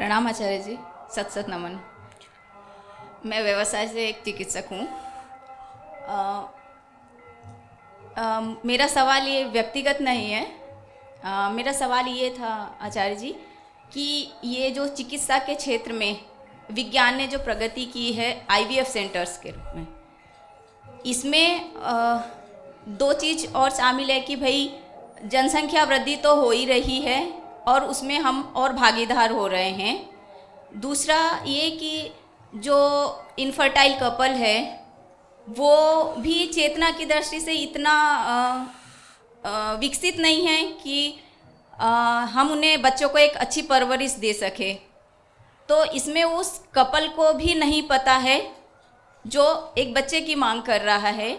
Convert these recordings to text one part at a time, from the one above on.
प्रणाम आचार्य जी। सत सत नमन। मैं व्यवसाय से एक चिकित्सक हूँ। मेरा सवाल ये व्यक्तिगत नहीं है। मेरा सवाल ये था आचार्य जी कि ये जो चिकित्सा के क्षेत्र में विज्ञान ने जो प्रगति की है आईवीएफ सेंटर्स के रूप में, इसमें दो चीज़ और शामिल है कि भाई जनसंख्या वृद्धि तो हो ही रही है और उसमें हम और भागीदार हो रहे हैं। दूसरा ये कि जो इनफर्टाइल कपल है वो भी चेतना की दृष्टि से इतना विकसित नहीं है कि हम उन्हें बच्चों को एक अच्छी परवरिश दे सके। तो इसमें उस कपल को भी नहीं पता है जो एक बच्चे की मांग कर रहा है,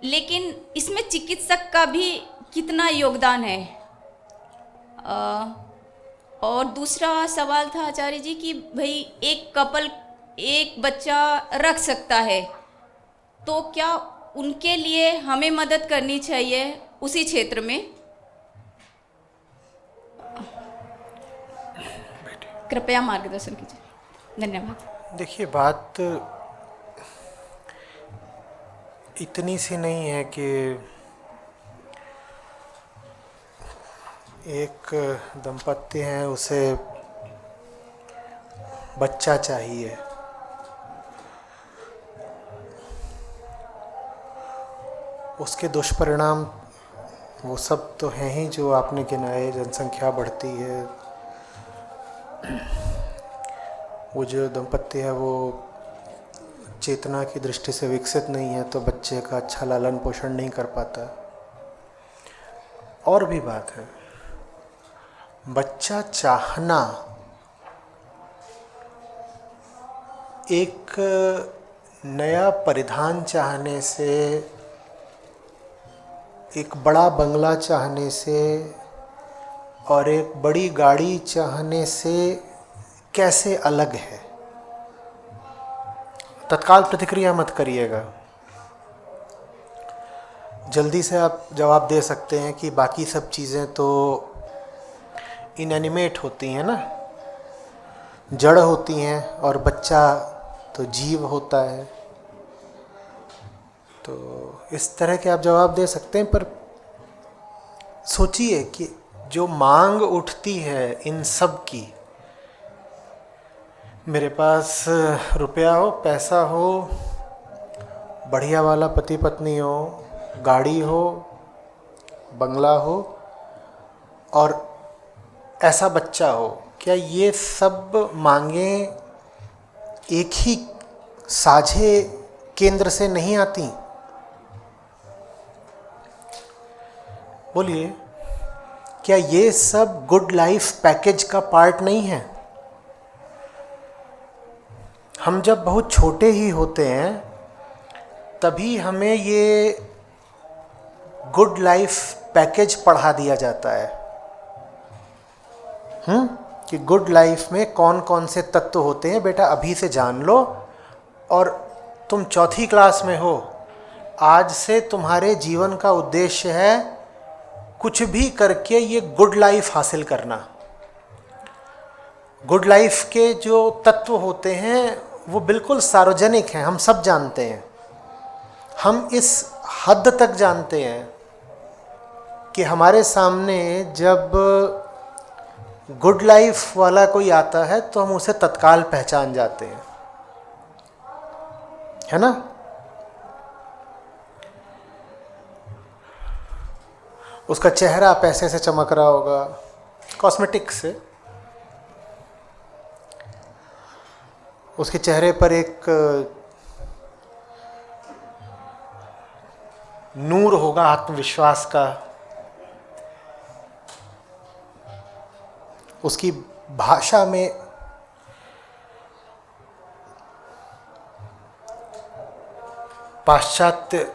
लेकिन इसमें चिकित्सक का भी कितना योगदान है। और दूसरा सवाल था आचार्य जी कि भाई एक कपल एक बच्चा रख सकता है, तो क्या उनके लिए हमें मदद करनी चाहिए उसी क्षेत्र में? कृपया मार्गदर्शन कीजिए। धन्यवाद। देखिए, बात इतनी सी नहीं है कि एक दंपत्ति हैं, उसे बच्चा चाहिए। उसके दुष्परिणाम वो सब तो हैं ही जो आपने गिनाए। जनसंख्या बढ़ती है, वो जो दंपत्ति है वो चेतना की दृष्टि से विकसित नहीं है, तो बच्चे का अच्छा लालन पोषण नहीं कर पाता। और भी बात है, बच्चा चाहना एक नया परिधान चाहने से, एक बड़ा बंगला चाहने से और एक बड़ी गाड़ी चाहने से कैसे अलग है? तत्काल प्रतिक्रिया मत करिएगा। जल्दी से आप जवाब दे सकते हैं कि बाकी सब चीज़ें तो इनएनिमेट होती हैं ना, जड़ होती हैं, और बच्चा तो जीव होता है। तो इस तरह के आप जवाब दे सकते हैं, पर सोचिए कि जो मांग उठती है इन सब की, मेरे पास रुपया हो, पैसा हो, बढ़िया वाला पति पत्नी हो, गाड़ी हो, बंगला हो और ऐसा बच्चा हो, क्या ये सब मांगें एक ही साझे केंद्र से नहीं आती? बोलिए, क्या ये सब गुड लाइफ पैकेज का पार्ट नहीं है? हम जब बहुत छोटे ही होते हैं तभी हमें ये गुड लाइफ पैकेज पढ़ा दिया जाता है कि गुड लाइफ में कौन कौन से तत्व होते हैं, बेटा अभी से जान लो। और तुम चौथी क्लास में हो, आज से तुम्हारे जीवन का उद्देश्य है कुछ भी करके ये गुड लाइफ हासिल करना। गुड लाइफ के जो तत्व होते हैं वो बिल्कुल सार्वजनिक हैं, हम सब जानते हैं। हम इस हद तक जानते हैं कि हमारे सामने जब गुड लाइफ वाला कोई आता है तो हम उसे तत्काल पहचान जाते हैं, है ना? उसका चेहरा पैसे से चमक रहा होगा, कॉस्मेटिक से। उसके चेहरे पर एक नूर होगा आत्मविश्वास का। उसकी भाषा में पाश्चात्य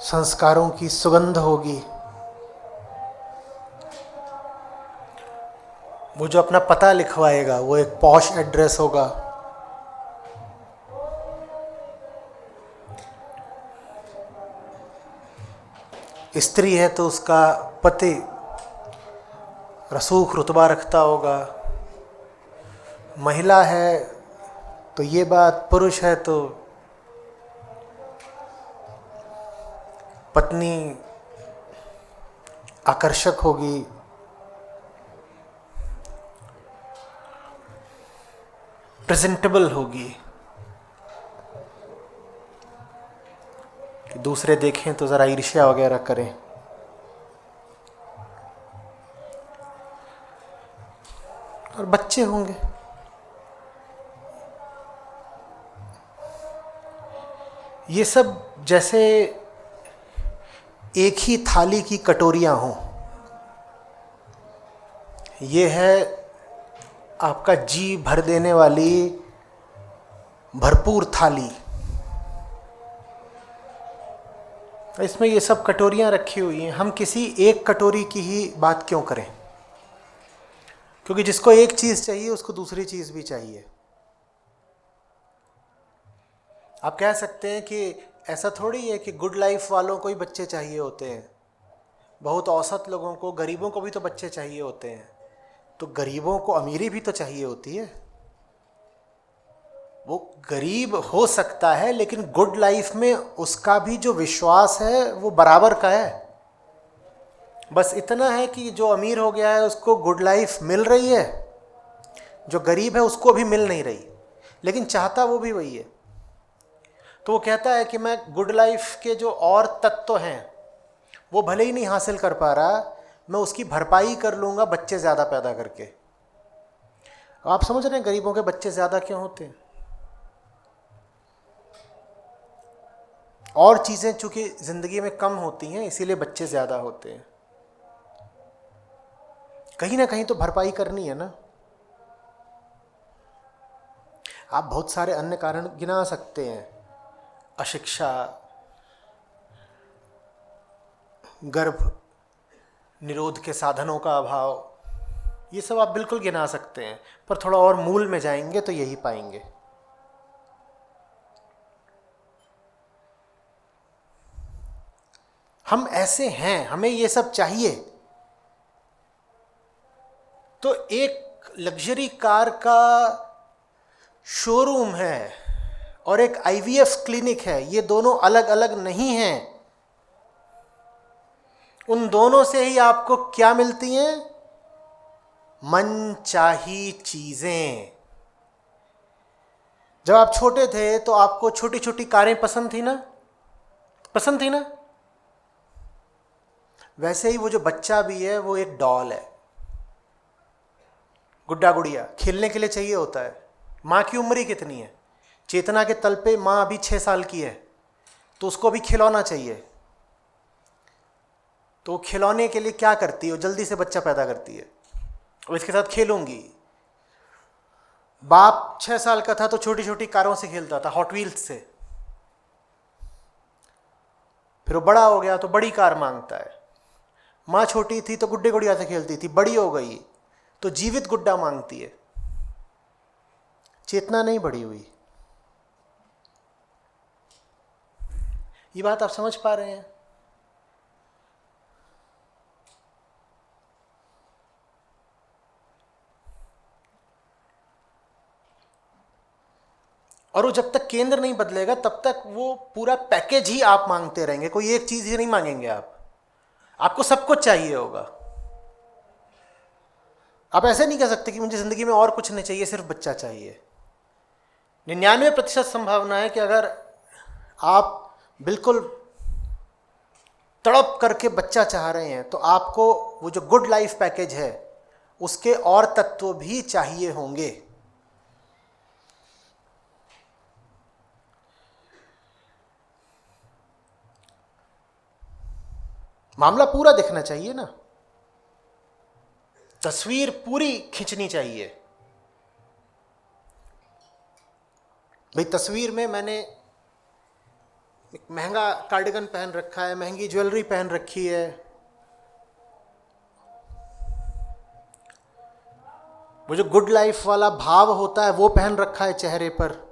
संस्कारों की सुगंध होगी। वो जो अपना पता लिखवाएगा वो एक पॉश एड्रेस होगा। स्त्री है तो उसका पति रसूख रुतबा रखता होगा, महिला है तो ये बात, पुरुष है तो पत्नी आकर्षक होगी, प्रेजेंटेबल होगी, कि दूसरे देखें तो ज़रा ईर्ष्या वगैरह करें। और बच्चे होंगे। ये सब जैसे एक ही थाली की कटोरियां हों। ये है आपका जी भर देने वाली भरपूर थाली। इसमें ये सब कटोरियां रखी हुई हैं। हम किसी एक कटोरी की ही बात क्यों करें? क्योंकि जिसको एक चीज़ चाहिए उसको दूसरी चीज़ भी चाहिए। आप कह सकते हैं कि ऐसा थोड़ी है कि गुड लाइफ वालों को ही बच्चे चाहिए होते हैं। बहुत औसत लोगों को, गरीबों को भी तो बच्चे चाहिए होते हैं। तो गरीबों को अमीरी भी तो चाहिए होती है। वो गरीब हो सकता है लेकिन गुड लाइफ में उसका भी जो विश्वास है वो बराबर का है। बस इतना है कि जो अमीर हो गया है उसको गुड लाइफ मिल रही है, जो गरीब है उसको भी मिल नहीं रही, लेकिन चाहता वो भी वही है। तो वो कहता है कि मैं गुड लाइफ के जो और तत्व हैं वो भले ही नहीं हासिल कर पा रहा, मैं उसकी भरपाई कर लूँगा बच्चे ज़्यादा पैदा करके। आप समझ रहे हैं गरीबों के बच्चे ज़्यादा क्यों होते हैं? और चीज़ें चूँकि ज़िंदगी में कम होती हैं इसीलिए बच्चे ज़्यादा होते हैं। कहीं ना कहीं तो भरपाई करनी है ना। आप बहुत सारे अन्य कारण गिना सकते हैं, अशिक्षा, गर्भ निरोध के साधनों का अभाव, ये सब आप बिल्कुल गिना सकते हैं, पर थोड़ा और मूल में जाएंगे तो यही पाएंगे। हम ऐसे हैं, हमें ये सब चाहिए। तो एक लग्जरी कार का शोरूम है और एक आईवीएफ क्लिनिक है, ये दोनों अलग अलग नहीं हैं। उन दोनों से ही आपको क्या मिलती हैं? मनचाही चीजें। जब आप छोटे थे तो आपको छोटी छोटी कारें पसंद थी ना? पसंद थी ना? वैसे ही वो जो बच्चा भी है वो एक डॉल है, गुड्डा गुड़िया, खेलने के लिए चाहिए होता है। माँ की उम्र ही कितनी है? चेतना के तल पे माँ अभी 6 साल की है, तो उसको भी खिलौना चाहिए। तो खिलौने के लिए क्या करती है? वो जल्दी से बच्चा पैदा करती है और इसके साथ खेलूंगी। बाप 6 साल का था तो छोटी छोटी कारों से खेलता था, हॉट व्हील्स से। फिर वो बड़ा हो गया तो बड़ी कार मांगता है। माँ छोटी थी तो गुड्डे गुड़िया से खेलती थी, बड़ी हो गई तो जीवित गुड्डा मांगती है। चेतना नहीं बढ़ी हुई। ये बात आप समझ पा रहे हैं? और वो जब तक केंद्र नहीं बदलेगा तब तक वो पूरा पैकेज ही आप मांगते रहेंगे, कोई एक चीज ही नहीं मांगेंगे आप। आपको सब कुछ चाहिए होगा। आप ऐसे नहीं कह सकते कि मुझे जिंदगी में और कुछ नहीं चाहिए, सिर्फ बच्चा चाहिए। 99% संभावना है कि अगर आप बिल्कुल तड़प करके बच्चा चाह रहे हैं तो आपको वो जो गुड लाइफ पैकेज है उसके और तत्व भी चाहिए होंगे। मामला पूरा दिखना चाहिए ना, तस्वीर पूरी खींचनी चाहिए। भाई तस्वीर में मैंने एक महंगा कार्डिगन पहन रखा है, महंगी ज्वेलरी पहन रखी है, वो जो गुड लाइफ वाला भाव होता है वो पहन रखा है चेहरे पर।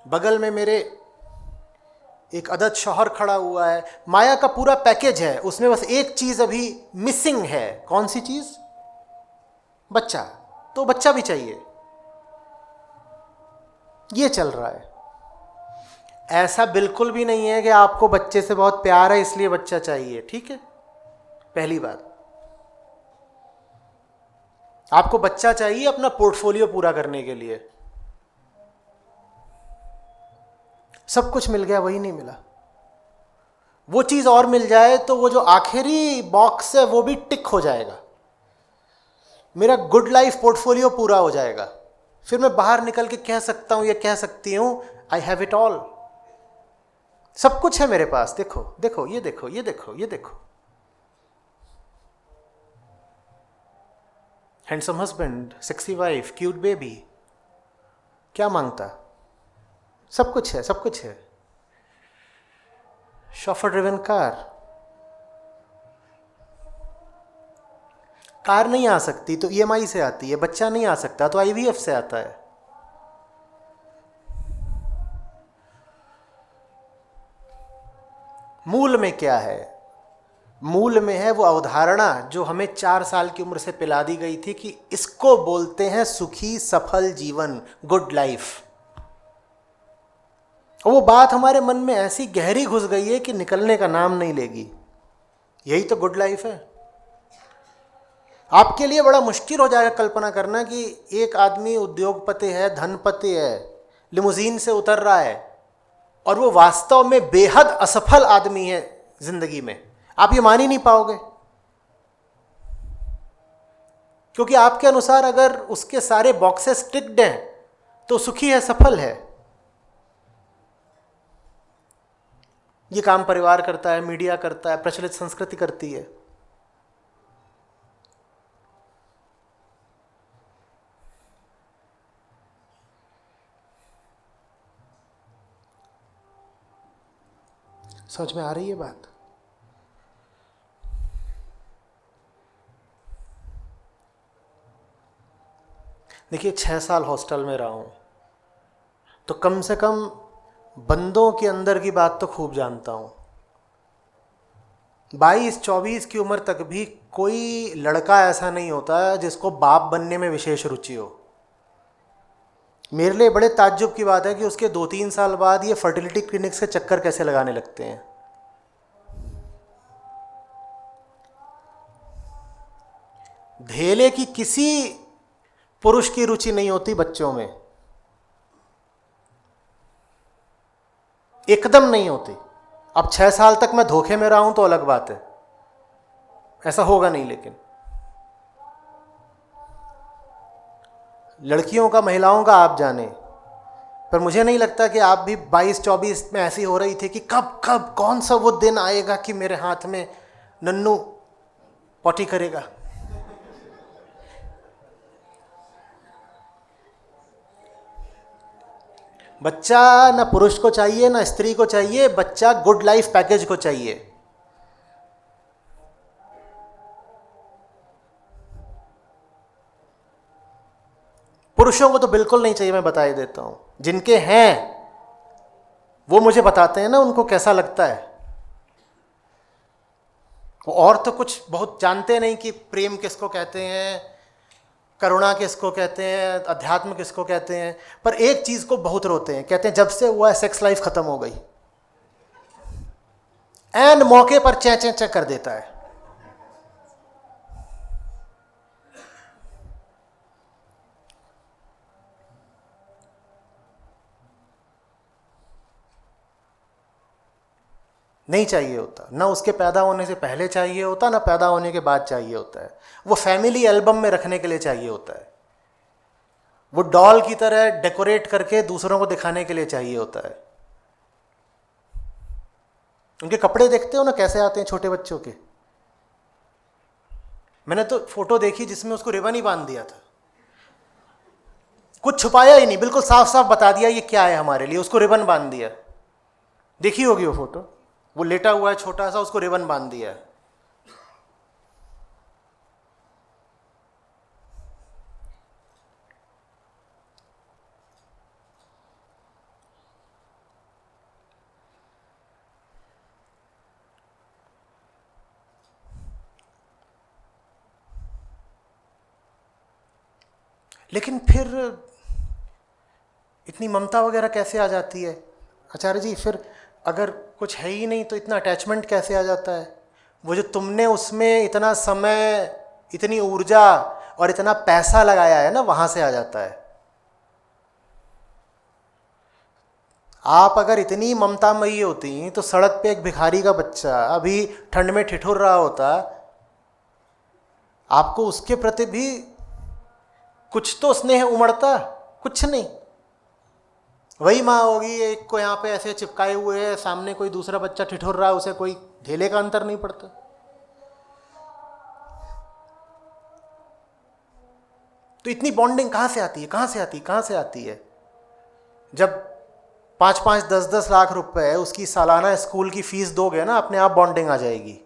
बगल में मेरे एक अदद शौहर खड़ा हुआ है। माया का पूरा पैकेज है, उसमें बस एक चीज अभी मिसिंग है। कौन सी चीज? बच्चा, तो बच्चा भी चाहिए, ये चल रहा है। ऐसा बिल्कुल भी नहीं है कि आपको बच्चे से बहुत प्यार है इसलिए बच्चा चाहिए, ठीक है। पहली बात, आपको बच्चा चाहिए अपना पोर्टफोलियो पूरा करने के लिए। सब कुछ मिल गया, वही नहीं मिला। वो चीज और मिल जाए तो वो जो आखिरी बॉक्स है वो भी टिक हो जाएगा, मेरा गुड लाइफ पोर्टफोलियो पूरा हो जाएगा। फिर मैं बाहर निकल के कह सकता हूं या कह सकती हूं, आई हैव इट ऑल, सब कुछ है मेरे पास, देखो देखो ये देखो ये देखो ये देखो। Handsome husband, sexy wife, cute baby, क्या मांगता? सब कुछ है, सब कुछ है। शॉफर ड्रिवन कार नहीं आ सकती तो ईएमआई से आती है, बच्चा नहीं आ सकता तो आईवीएफ से आता है। मूल में क्या है? मूल में है वो अवधारणा जो हमें 4 साल की उम्र से पिला दी गई थी कि इसको बोलते हैं सुखी सफल जीवन, गुड लाइफ। और वो बात हमारे मन में ऐसी गहरी घुस गई है कि निकलने का नाम नहीं लेगी। यही तो गुड लाइफ है। आपके लिए बड़ा मुश्किल हो जाएगा कल्पना करना कि एक आदमी उद्योगपति है, धनपति है, लिमुजीन से उतर रहा है और वो वास्तव में बेहद असफल आदमी है जिंदगी में। आप ये मान ही नहीं पाओगे, क्योंकि आपके अनुसार अगर उसके सारे बॉक्सेस टिक्ड हैं तो सुखी है, सफल है। ये काम परिवार करता है, मीडिया करता है, प्रचलित संस्कृति करती है। समझ में आ रही है बात? देखिए, 6 साल हॉस्टल में रहा हूं तो कम से कम बंदों के अंदर की बात तो खूब जानता हूं। 22-24 की उम्र तक भी कोई लड़का ऐसा नहीं होता जिसको बाप बनने में विशेष रुचि हो। मेरे लिए बड़े ताज्जुब की बात है कि उसके 2-3 साल बाद ये फर्टिलिटी क्लिनिक्स के चक्कर कैसे लगाने लगते हैं। धेले की किसी पुरुष की रुचि नहीं होती बच्चों में, एकदम नहीं होती। अब 6 साल तक मैं धोखे में रहा हूं तो अलग बात है, ऐसा होगा नहीं। लेकिन लड़कियों का, महिलाओं का आप जाने, पर मुझे नहीं लगता कि आप भी 22-24 में ऐसी हो रही थी कि कब कब कौन सा वो दिन आएगा कि मेरे हाथ में नन्नू पॉटी करेगा। बच्चा ना पुरुष को चाहिए ना स्त्री को चाहिए, बच्चा गुड लाइफ पैकेज को चाहिए। पुरुषों को तो बिल्कुल नहीं चाहिए, मैं बता ही देता हूं। जिनके हैं वो मुझे बताते हैं ना उनको कैसा लगता है। वो और तो कुछ बहुत जानते नहीं कि प्रेम किसको कहते हैं, करुणा किसको कहते हैं, अध्यात्म किसको कहते हैं, पर एक चीज को बहुत रोते हैं। कहते हैं जब से हुआ सेक्स लाइफ खत्म हो गई, एंड मौके पर चै चै चै कर देता है। नहीं चाहिए होता, ना उसके पैदा होने से पहले चाहिए होता, ना पैदा होने के बाद चाहिए होता है। वो फैमिली एल्बम में रखने के लिए चाहिए होता है, वो डॉल की तरह डेकोरेट करके दूसरों को दिखाने के लिए चाहिए होता है। उनके कपड़े देखते हो ना कैसे आते हैं छोटे बच्चों के। मैंने तो फोटो देखी जिसमें उसको रिबन ही बांध दिया था, कुछ छुपाया ही नहीं, बिल्कुल साफ साफ बता दिया ये क्या है हमारे लिए, उसको रिबन बांध दिया। देखी होगी वो फोटो, वो लेटा हुआ है छोटा सा, उसको रिबन बांध दिया है। लेकिन फिर इतनी ममता वगैरह कैसे आ जाती है आचार्य जी? फिर अगर कुछ है ही नहीं तो इतना अटैचमेंट कैसे आ जाता है? वो जो तुमने उसमें इतना समय, इतनी ऊर्जा और इतना पैसा लगाया है ना, वहां से आ जाता है। आप अगर इतनी ममतामयी होती तो सड़क पे एक भिखारी का बच्चा अभी ठंड में ठिठुर रहा होता, आपको उसके प्रति भी कुछ तो स्नेह उमड़ता? कुछ नहीं। वही माँ होगी, एक को यहाँ पे ऐसे चिपकाए हुए है, सामने कोई दूसरा बच्चा ठिठुर रहा है, उसे कोई ढेले का अंतर नहीं पड़ता। तो इतनी बॉन्डिंग कहाँ से आती है? कहाँ से आती है? कहाँ से आती है? जब 5-5, 10-10 लाख रुपए उसकी सालाना स्कूल की फीस दोगे ना, अपने आप बॉन्डिंग आ जाएगी।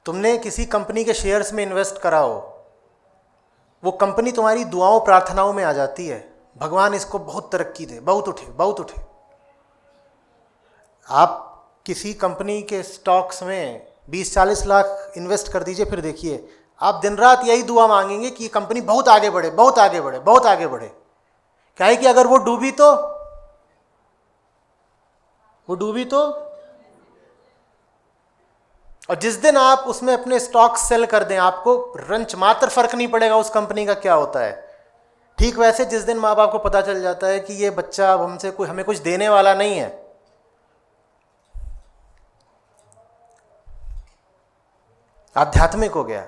तुमने किसी कंपनी के शेयर्स में इन्वेस्ट करा हो, वो कंपनी तुम्हारी दुआओं प्रार्थनाओं में आ जाती है, भगवान इसको बहुत तरक्की दे, बहुत उठे, बहुत उठे। आप किसी कंपनी के स्टॉक्स में 20-40 लाख इन्वेस्ट कर दीजिए, फिर देखिए आप दिन रात यही दुआ मांगेंगे कि कंपनी बहुत आगे बढ़े, बहुत आगे बढ़े, बहुत आगे बढ़े। क्या है कि अगर वो डूबी तो और जिस दिन आप उसमें अपने स्टॉक सेल कर दें, आपको रंच मात्र फर्क नहीं पड़ेगा उस कंपनी का क्या होता है। ठीक वैसे जिस दिन माँ बाप को पता चल जाता है कि ये बच्चा अब हमसे हमें कुछ देने वाला नहीं है, आध्यात्मिक हो गया,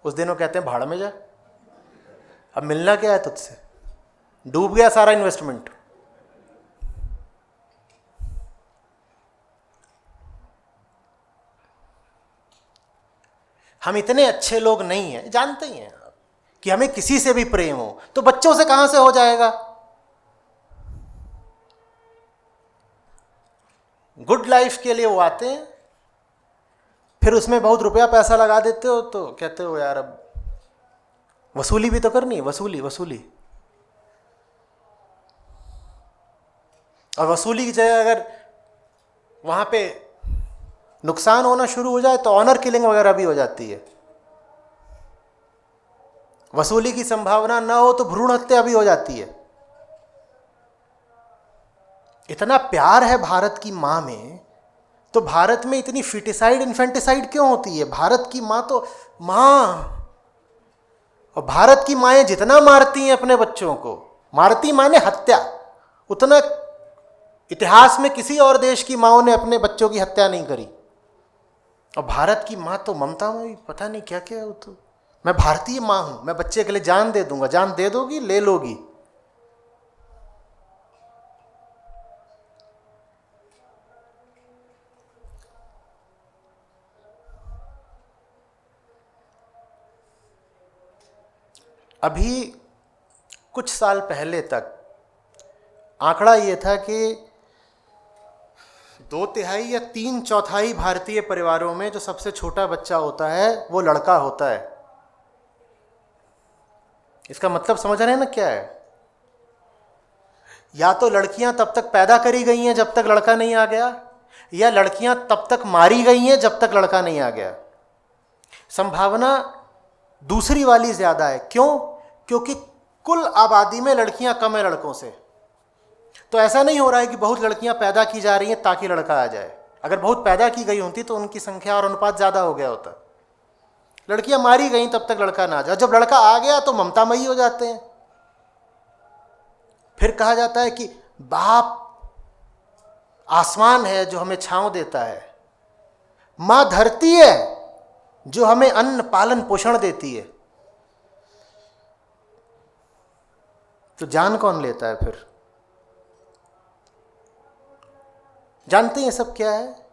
उस दिन वो कहते हैं भाड़ में जा, अब मिलना क्या है तुझसे, डूब गया सारा इन्वेस्टमेंट। हम इतने अच्छे लोग नहीं हैं, जानते ही हैं कि हमें किसी से भी प्रेम हो, तो बच्चों से कहां से हो जाएगा? गुड लाइफ के लिए वो आते हैं, फिर उसमें बहुत रुपया पैसा लगा देते हो तो कहते हो यार अब वसूली भी तो करनी है, वसूली वसूली। और वसूली की जगह अगर वहां पे नुकसान होना शुरू हो जाए तो ऑनर किलिंग वगैरह भी हो जाती है। वसूली की संभावना ना हो तो भ्रूण हत्या भी हो जाती है। इतना प्यार है भारत की मां में, तो भारत में इतनी फिटिसाइड इन्फेंटिसाइड क्यों होती है? भारत की मां तो मां, और भारत की माएं जितना मारती हैं अपने बच्चों को, मारती माने हत्या, उतना इतिहास में किसी और देश की माओं ने अपने बच्चों की हत्या नहीं करी। और भारत की माँ तो ममता में पता नहीं क्या क्या है। तो मैं भारतीय माँ हूं, मैं बच्चे के लिए जान दे दूंगा। जान दे दोगी, ले लोगी। अभी कुछ साल पहले तक आंकड़ा ये था कि 2/3 या 3/4 भारतीय परिवारों में जो सबसे छोटा बच्चा होता है वो लड़का होता है। इसका मतलब समझ रहे हैं ना क्या है? या तो लड़कियां तब तक पैदा करी गई हैं जब तक लड़का नहीं आ गया, या लड़कियां तब तक मारी गई हैं जब तक लड़का नहीं आ गया। संभावना दूसरी वाली ज्यादा है। क्यों? क्योंकि कुल आबादी में लड़कियां कम है लड़कों से। तो ऐसा नहीं हो रहा है कि बहुत लड़कियां पैदा की जा रही हैं ताकि लड़का आ जाए। अगर बहुत पैदा की गई होती तो उनकी संख्या और अनुपात ज्यादा हो गया होता। लड़कियां मारी गई तब तक लड़का ना आ जाए। जब लड़का आ गया तो ममतामयी हो जाते हैं। फिर कहा जाता है कि बाप आसमान है जो हमें छांव देता है, मां धरती है जो हमें अन्न पालन पोषण देती है। तो जान कौन लेता है फिर? जानते हैं सब क्या है?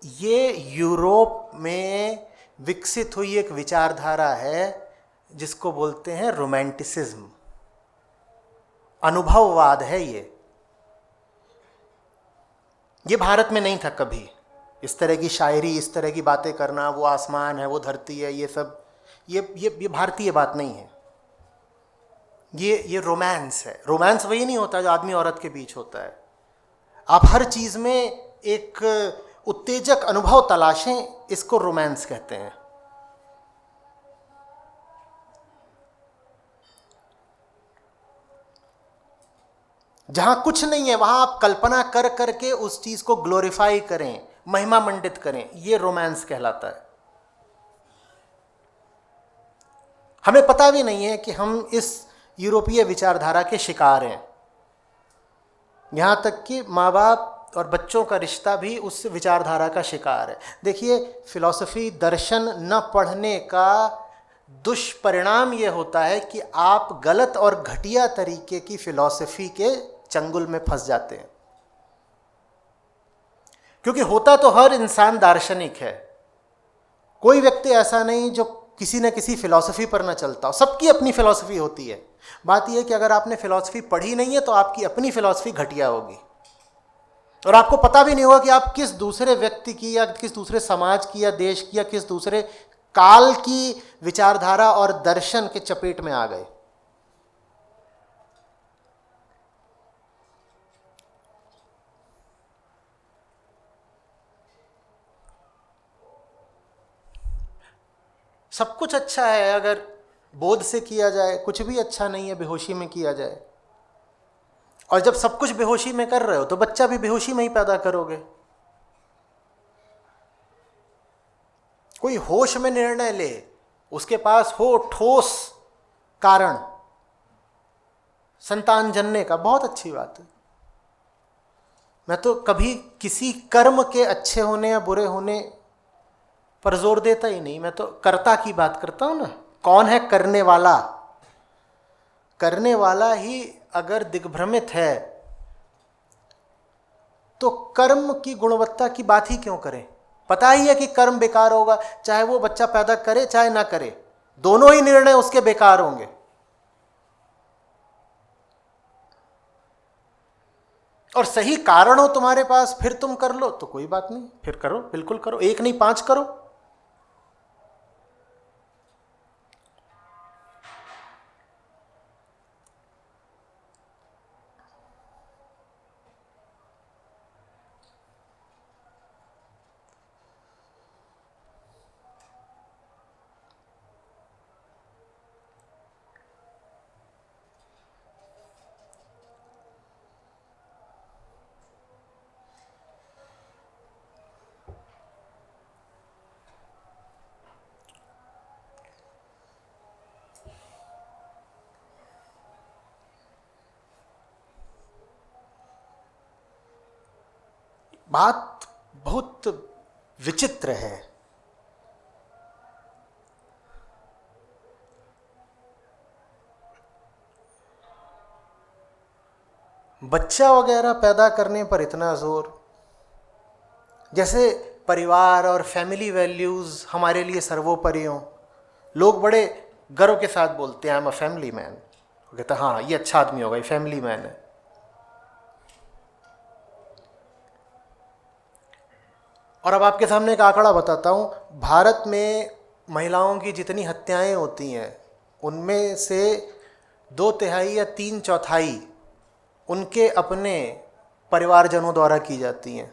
ये यूरोप में विकसित हुई एक विचारधारा है जिसको बोलते हैं रोमांटिसिज्म। अनुभववाद है ये भारत में नहीं था कभी। इस तरह की शायरी, इस तरह की बातें करना, वो आसमान है, वो धरती है, ये सब ये भारतीय बात नहीं है। ये रोमांस है। रोमांस वही नहीं होता जो आदमी औरत के बीच होता है। आप हर चीज में एक उत्तेजक अनुभव तलाशें, इसको रोमांस कहते हैं। जहां कुछ नहीं है वहां आप कल्पना कर करके उस चीज को ग्लोरीफाई करें, महिमा मंडित करें, ये रोमांस कहलाता है। हमें पता भी नहीं है कि हम इस यूरोपीय विचारधारा के शिकार हैं। यहां तक कि माँ बाप और बच्चों का रिश्ता भी उस विचारधारा का शिकार है। देखिए, फिलॉसफी दर्शन न पढ़ने का दुष्परिणाम यह होता है कि आप गलत और घटिया तरीके की फिलॉसफी के चंगुल में फंस जाते हैं। क्योंकि होता तो हर इंसान दार्शनिक है, कोई व्यक्ति ऐसा नहीं जो किसी न किसी फिलॉसफी पर ना चलता हो, सबकी अपनी फिलॉसफी होती है। बात यह है कि अगर आपने फिलॉसफी पढ़ी नहीं है तो आपकी अपनी फिलॉसफी घटिया होगी और आपको पता भी नहीं होगा कि आप किस दूसरे व्यक्ति की या किस दूसरे समाज की या देश की या किस दूसरे काल की विचारधारा और दर्शन के चपेट में आ गए। सब कुछ अच्छा है अगर बोध से किया जाए, कुछ भी अच्छा नहीं है बेहोशी में किया जाए। और जब सब कुछ बेहोशी में कर रहे हो तो बच्चा भी बेहोशी में ही पैदा करोगे। कोई होश में निर्णय ले, उसके पास हो ठोस कारण संतान जनने का, बहुत अच्छी बात है। मैं तो कभी किसी कर्म के अच्छे होने या बुरे होने पर जोर देता ही नहीं, मैं तो कर्ता की बात करता हूं ना। कौन है करने वाला? करने वाला ही अगर दिग्भ्रमित है तो कर्म की गुणवत्ता की बात ही क्यों करें? पता ही है कि कर्म बेकार होगा, चाहे वो बच्चा पैदा करे चाहे ना करे, दोनों ही निर्णय उसके बेकार होंगे। और सही कारण हो तुम्हारे पास, फिर तुम कर लो तो कोई बात नहीं, फिर करो, बिल्कुल करो, एक नहीं 5 करो। बात बहुत विचित्र है। बच्चा वगैरह पैदा करने पर इतना जोर, जैसे परिवार और फैमिली वैल्यूज हमारे लिए सर्वोपरि हों। लोग बड़े गर्व के साथ बोलते हैं I am a family man, कहते हैं हाँ ये अच्छा आदमी होगा, ये फैमिली मैन है। और अब आपके सामने एक आंकड़ा बताता हूँ, भारत में महिलाओं की जितनी हत्याएं होती हैं उनमें से 2/3 या 3/4 उनके अपने परिवारजनों द्वारा की जाती हैं।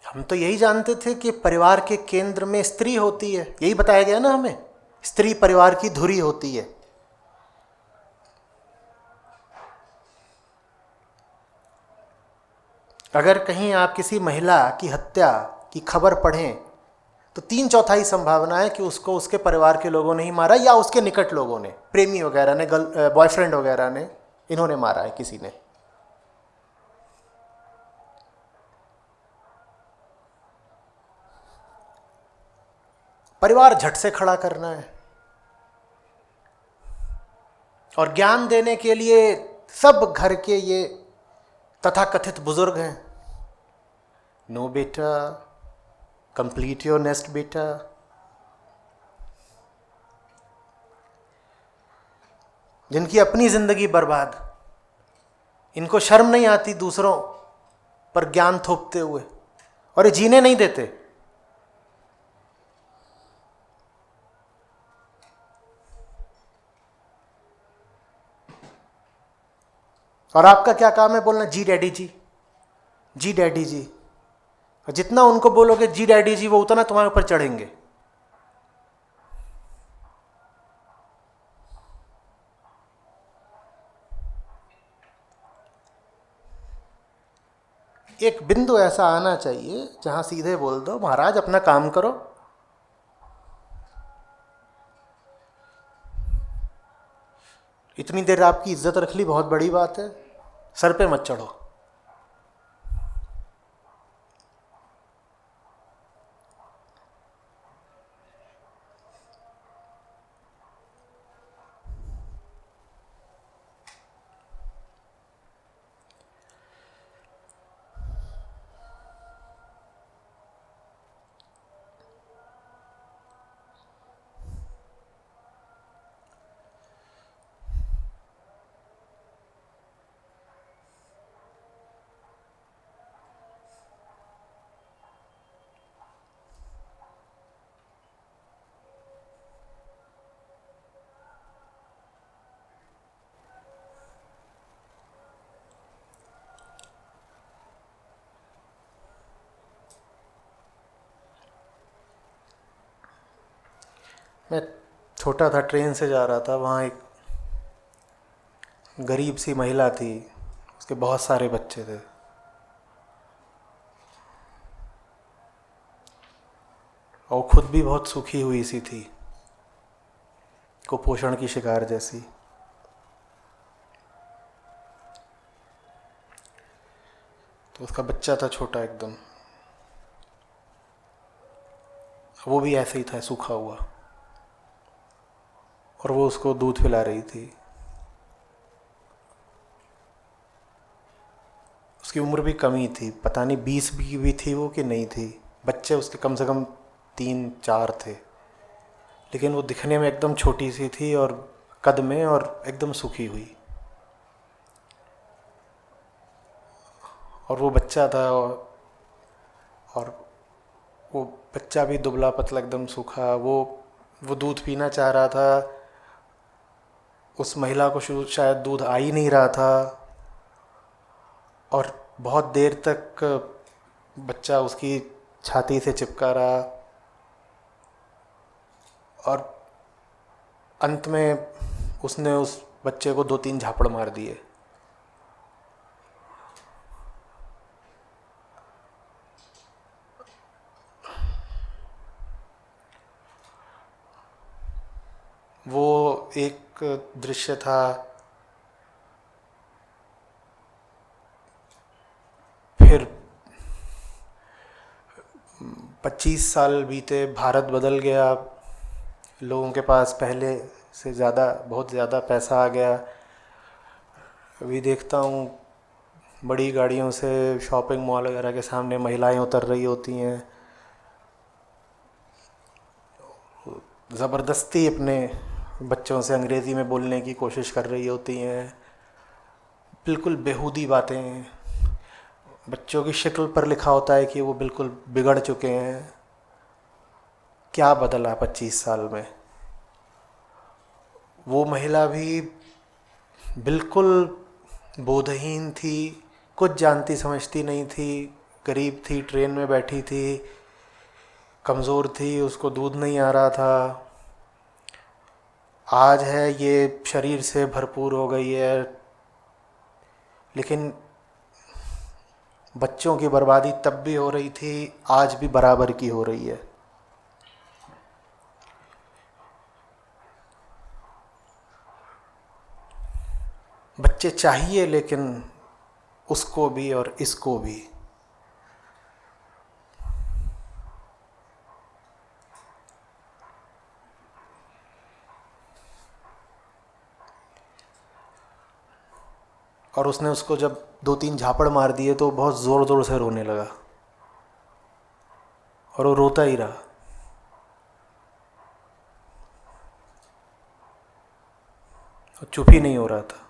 हम तो यही जानते थे कि परिवार के केंद्र में स्त्री होती है, यही बताया गया ना हमें, स्त्री परिवार की धुरी होती है। अगर कहीं आप किसी महिला की हत्या की खबर पढ़ें तो 3/4 संभावना है कि उसको उसके परिवार के लोगों ने ही मारा या उसके निकट लोगों ने, प्रेमी वगैरह ने, बॉयफ्रेंड वगैरह ने, इन्होंने मारा है किसी ने। परिवार झट से खड़ा करना है और ज्ञान देने के लिए सब घर के ये तथाकथित बुजुर्ग हैं। नो बेटा, कंप्लीट योर नेस्ट बेटा। जिनकी अपनी जिंदगी बर्बाद, इनको शर्म नहीं आती दूसरों पर ज्ञान थोपते हुए, और ये जीने नहीं देते। और आपका क्या काम है बोलना जी डैडी जी, जी डैडी जी। और जितना उनको बोलोगे जी डैडी जी वो उतना तुम्हारे ऊपर चढ़ेंगे। एक बिंदु ऐसा आना चाहिए जहाँ सीधे बोल दो महाराज अपना काम करो, इतनी देर आपकी इज्जत रख ली, बहुत बड़ी बात है, सर पे मत चढ़ो। मैं छोटा था, ट्रेन से जा रहा था, वहाँ एक गरीब सी महिला थी, उसके बहुत सारे बच्चे थे। और खुद भी बहुत सुखी हुई सी थी, कुपोषण की शिकार जैसी। तो उसका बच्चा था छोटा एकदम, वो भी ऐसे ही था, सूखा हुआ, और वो उसको दूध पिला रही थी। उसकी उम्र भी कम ही थी, पता नहीं 20 भी थी वो कि नहीं थी। बच्चे उसके कम से कम 3-4 थे, लेकिन वो दिखने में एकदम छोटी सी थी और कद में, और एकदम सूखी हुई। और वो बच्चा था, और वो बच्चा भी दुबला पतला एकदम सूखा। वो दूध पीना चाह रहा था, उस महिला को शायद दूध आ ही नहीं रहा था, और बहुत देर तक बच्चा उसकी छाती से चिपका रहा, और अंत में उसने उस बच्चे को 2-3 झापड़ मार दिए। वो एक दृश्य था। फिर 25 साल बीते, भारत बदल गया, लोगों के पास पहले से बहुत ज़्यादा पैसा आ गया। अभी देखता हूँ बड़ी गाड़ियों से शॉपिंग मॉल वगैरह के सामने महिलाएं उतर रही होती हैं, ज़बरदस्ती अपने बच्चों से अंग्रेज़ी में बोलने की कोशिश कर रही होती हैं। बिल्कुल बेहूदी बातें। बच्चों की शक्ल पर लिखा होता है कि वो बिल्कुल बिगड़ चुके हैं। क्या बदला 25 साल में? वो महिला भी बिल्कुल बोधहीन थी, कुछ जानती समझती नहीं थी, गरीब थी, ट्रेन में बैठी थी, कमज़ोर थी, उसको दूध नहीं आ रहा था। आज है ये शरीर से भरपूर हो गई है, लेकिन बच्चों की बर्बादी तब भी हो रही थी, आज भी बराबर की हो रही है। बच्चे चाहिए, लेकिन उसको भी और इसको भी। और उसने उसको जब 2-3 झापड़ मार दिए तो बहुत ज़ोर ज़ोर से रोने लगा, और वो रोता ही रहा। चुप ही नहीं हो रहा था।